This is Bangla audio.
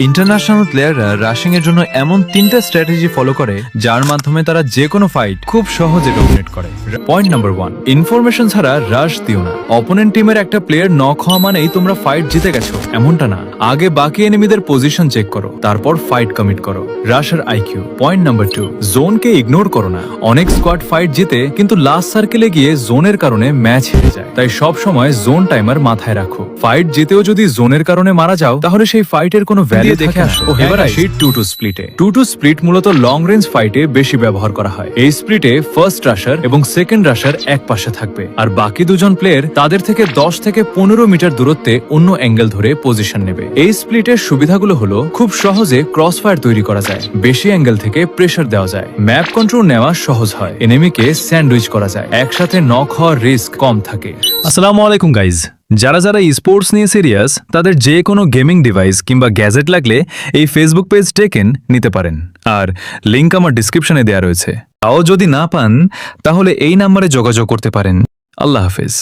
ইন্টারন্যাশনাল প্লেয়াররা রাশিং এর জন্য এমন তিনটা স্ট্র্যাটেজি ফলো করে যার মাধ্যমে তারা যে কোনো ফাইট খুব সহজে ডমিনেট করে। পয়েন্ট নাম্বার 1, ইনফরমেশন ছাড়া রাশ দিও না। অপোনেন্ট টিমের একটা প্লেয়ার নক হওয়া মানেই তোমরা ফাইট জিতে গেছো এমনটা না। আগে বাকি এনিমিদের পজিশন চেক করো, তারপর ফাইট কমিট করো। রাশের আইকিউ। পয়েন্ট নাম্বার 2, জোনকে ইগনোর করো না। অনেক স্কোয়াড ফাইট জিতে কিন্তু লাস্ট সার্কেলে গিয়ে জোনের কারণে ম্যাচ হেরে যায়। তাই সব সময় জোন টাইমার মাথায় রাখো। ফাইট জিতেও যদি জোনের কারণে মারা যাও তাহলে সেই ফাইটের কোনো ভ্যালু দেখে আসো। এবার আসি 2-2 স্প্লিটে। 2-2 স্প্লিট মূলত লং রেঞ্জ ফাইটে বেশি ব্যবহার করা হয়। এই স্প্লিটে ফার্স্ট রাশার এবং সেকেন্ড রাশার এক পাশে থাকবে, আর বাকি দুজন প্লেয়ার তাদের থেকে 10 থেকে 15 মিটার দূরত্বে অন্য অ্যাঙ্গেল ধরে পজিশন নেবে। এই স্প্লিটের সুবিধাগুলো হলো খুব সহজে ক্রস ফায়ার তৈরি করা যায়, বেশি অ্যাঙ্গেল থেকে প্রেসার দেওয়া যায়, ম্যাপ কন্ট্রোল নেওয়া সহজ হয়, এনিমিকে স্যান্ডউইচ করা যায়, একসাথে নক হওয়ার রিস্ক কম থাকে। আসসালামু আলাইকুম গাইজ। যারা স্পোর্টস নিয়ে সিরিয়াস তাদের যে কোনো গেমিং ডিভাইস কিংবা গ্যাজেট লাগলে এই ফেসবুক পেজ টেকেন নিতে পারেন, আর লিংক আমার ডিসক্রিপশনে দেওয়া রয়েছে। তাও যদি না পান তাহলে এই নাম্বারে যোগাযোগ করতে পারেন। আল্লাহ হাফেজ।